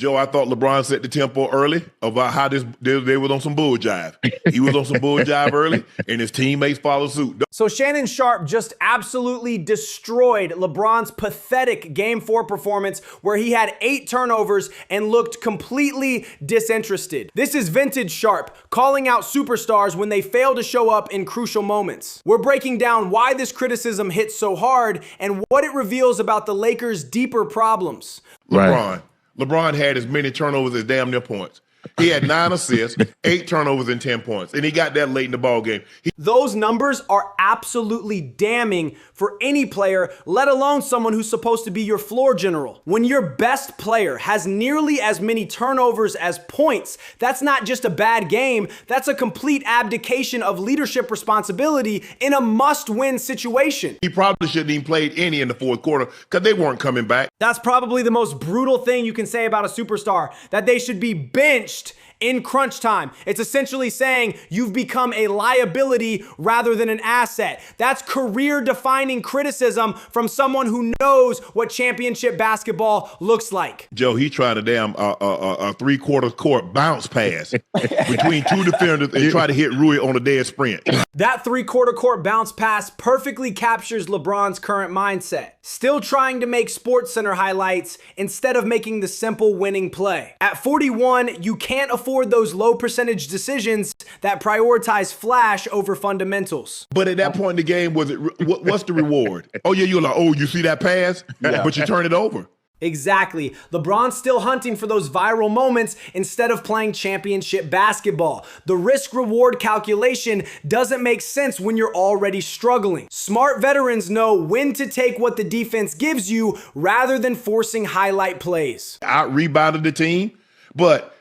Joe, I thought LeBron set the tempo early about how they was on some bull jive. He was on some bull jive early, and his teammates followed suit. So Shannon Sharpe just absolutely destroyed LeBron's pathetic Game 4 performance where he had 8 turnovers and looked completely disinterested. This is vintage Sharpe, calling out superstars when they fail to show up in crucial moments. We're breaking down why this criticism hits so hard and what it reveals about the Lakers' deeper problems. LeBron had as many turnovers as damn near points. He had 9 assists, 8 turnovers, and 10 points. And he got that late in the ball game. Those numbers are absolutely damning for any player, let alone someone who's supposed to be your floor general. When your best player has nearly as many turnovers as points, that's not just a bad game, that's a complete abdication of leadership responsibility in a must-win situation. He probably shouldn't even played any in the fourth quarter because they weren't coming back. That's probably the most brutal thing you can say about a superstar, that they should be benched in crunch time. It's essentially saying you've become a liability rather than an asset. That's career-defining criticism from someone who knows what championship basketball looks like. Joe, he tried a damn a three-quarter court bounce pass between 2 defenders and try to hit Rui on a dead sprint. That three-quarter court bounce pass perfectly captures LeBron's current mindset. Still trying to make SportsCenter highlights instead of making the simple winning play. At 41, you can't afford those low percentage decisions that prioritize flash over fundamentals. But at that point in the game, what's the reward? Oh yeah, you're like, oh, you see that pass? Yeah. But you turn it over. Exactly. LeBron's still hunting for those viral moments instead of playing championship basketball. The risk-reward calculation doesn't make sense when you're already struggling. Smart veterans know when to take what the defense gives you rather than forcing highlight plays. Out-rebounded the team, but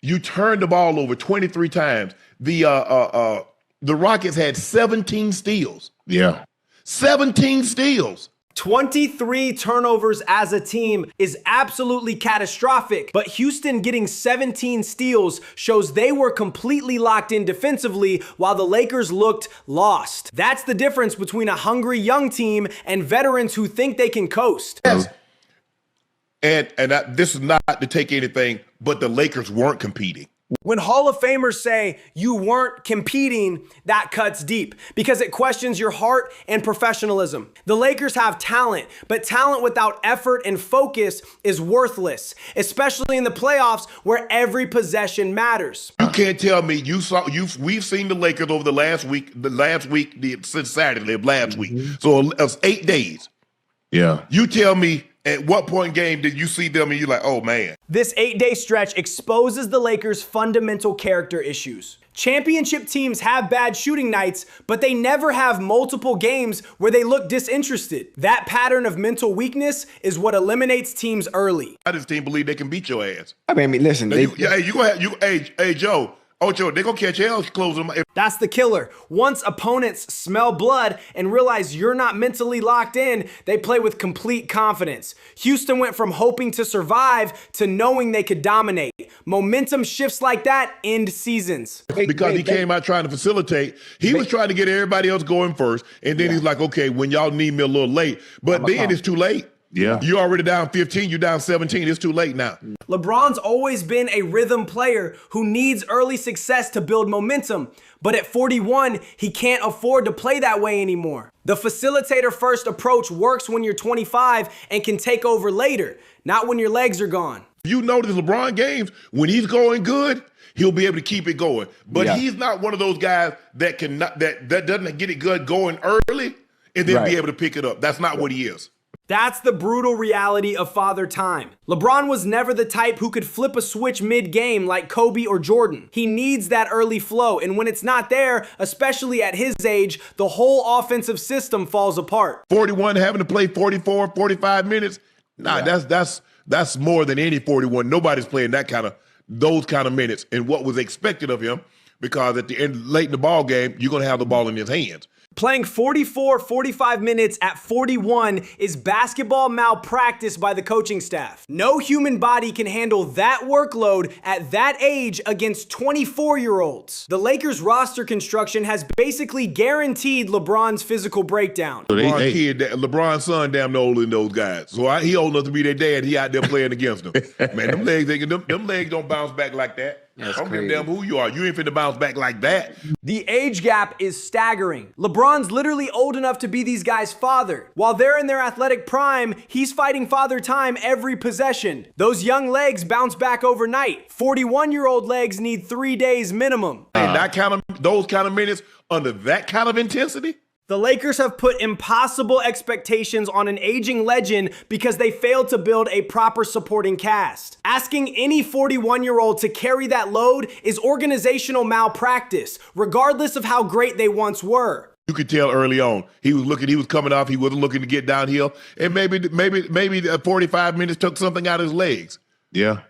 you turned the ball over 23 times. The Rockets had 17 steals. Yeah. 17 steals. 23 turnovers as a team is absolutely catastrophic, but Houston getting 17 steals shows they were completely locked in defensively while the Lakers looked lost. That's the difference between a hungry young team and veterans who think they can coast. Yes. And this is not to take anything, but the Lakers weren't competing. When Hall of Famers say you weren't competing, that cuts deep because it questions your heart and professionalism. The Lakers have talent, but talent without effort and focus is worthless, especially in the playoffs where every possession matters. You can't tell me we've seen the Lakers over the last week since Saturday of last week. So it was 8 days. Yeah. You tell me at what point in game did you see them and you're like, oh man. This 8-day stretch exposes the Lakers' fundamental character issues. Championship teams have bad shooting nights, but they never have multiple games where they look disinterested. That pattern of mental weakness is what eliminates teams early. How does this team believe they can beat your ass? I mean, listen. Hey, Joe. Ocho, they're going to catch hell closing them. That's the killer. Once opponents smell blood and realize you're not mentally locked in, they play with complete confidence. Houston went from hoping to survive to knowing they could dominate. Momentum shifts like that end seasons. Because he came out trying to facilitate. He was trying to get everybody else going first. And then he's like, okay, when y'all need me a little late. But then it's too late. Yeah. You're already down 15. You're down 17. It's too late now. LeBron's always been a rhythm player who needs early success to build momentum. But at 41, he can't afford to play that way anymore. The facilitator-first approach works when you're 25 and can take over later, not when your legs are gone. You notice LeBron games, when he's going good, he'll be able to keep it going. But he's not one of those guys that doesn't get it good going early and then be able to pick it up. That's not what he is. That's the brutal reality of Father Time. LeBron was never the type who could flip a switch mid-game like Kobe or Jordan. He needs that early flow, and when it's not there, especially at his age, the whole offensive system falls apart. 41 having to play 44, 45 minutes, that's more than any 41. Nobody's playing those kind of minutes and what was expected of him, because at the end, late in the ball game, you're going to have the ball in his hands. Playing 45 minutes at 41 is basketball malpractice by the coaching staff. No human body can handle that workload at that age against 24-year-olds. The Lakers roster construction has basically guaranteed LeBron's physical breakdown. LeBron's son damn older than those guys. So he old enough to be their dad. He out there playing against them. Man, them legs don't bounce back like that. I don't give a damn who you are. You ain't finna bounce back like that. The age gap is staggering. LeBron's literally old enough to be these guys' father. While they're in their athletic prime, he's fighting father time every possession. Those young legs bounce back overnight. 41-year-old legs need 3 days minimum. And those kind of minutes under that kind of intensity? The Lakers have put impossible expectations on an aging legend because they failed to build a proper supporting cast. Asking any 41-year-old to carry that load is organizational malpractice, regardless of how great they once were. You could tell early on he was coming off, he wasn't looking to get downhill, and maybe the 45 minutes took something out of his legs. Yeah.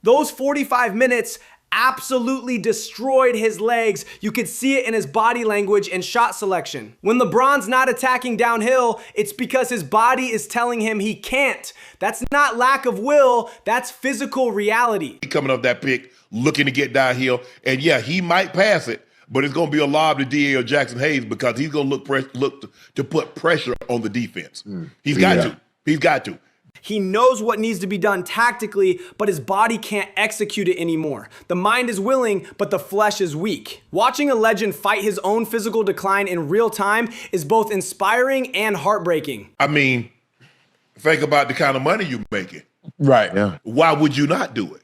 Those 45 minutes absolutely destroyed his legs. You could see it in his body language and shot selection. When LeBron's not attacking downhill, it's because his body is telling him he can't. That's not lack of will, that's physical reality. Coming off that pick, looking to get downhill, and yeah, he might pass it, but it's going to be a lob to D.A. or Jackson Hayes because he's going to look to put pressure on the defense. He's got to. He's got to. He knows what needs to be done tactically, but his body can't execute it anymore. The mind is willing, but the flesh is weak. Watching a legend fight his own physical decline in real time is both inspiring and heartbreaking. I mean, think about the kind of money you're making. Right. Yeah. Why would you not do it?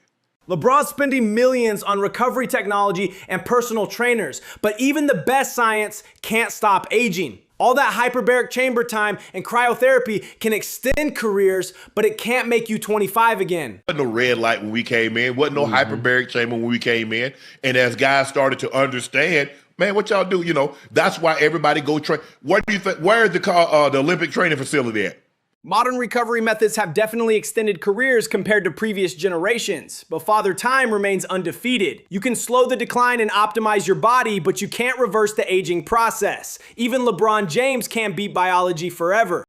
LeBron's spending millions on recovery technology and personal trainers, but even the best science can't stop aging. All that hyperbaric chamber time and cryotherapy can extend careers, but it can't make you 25 again. Wasn't no red light when we came in. Wasn't no hyperbaric chamber when we came in. And as guys started to understand, man, what y'all do? You know, that's why everybody go train. What do you think? Where is the Olympic training facility at? Modern recovery methods have definitely extended careers compared to previous generations, but Father Time remains undefeated. You can slow the decline and optimize your body, but you can't reverse the aging process. Even LeBron James can't beat biology forever.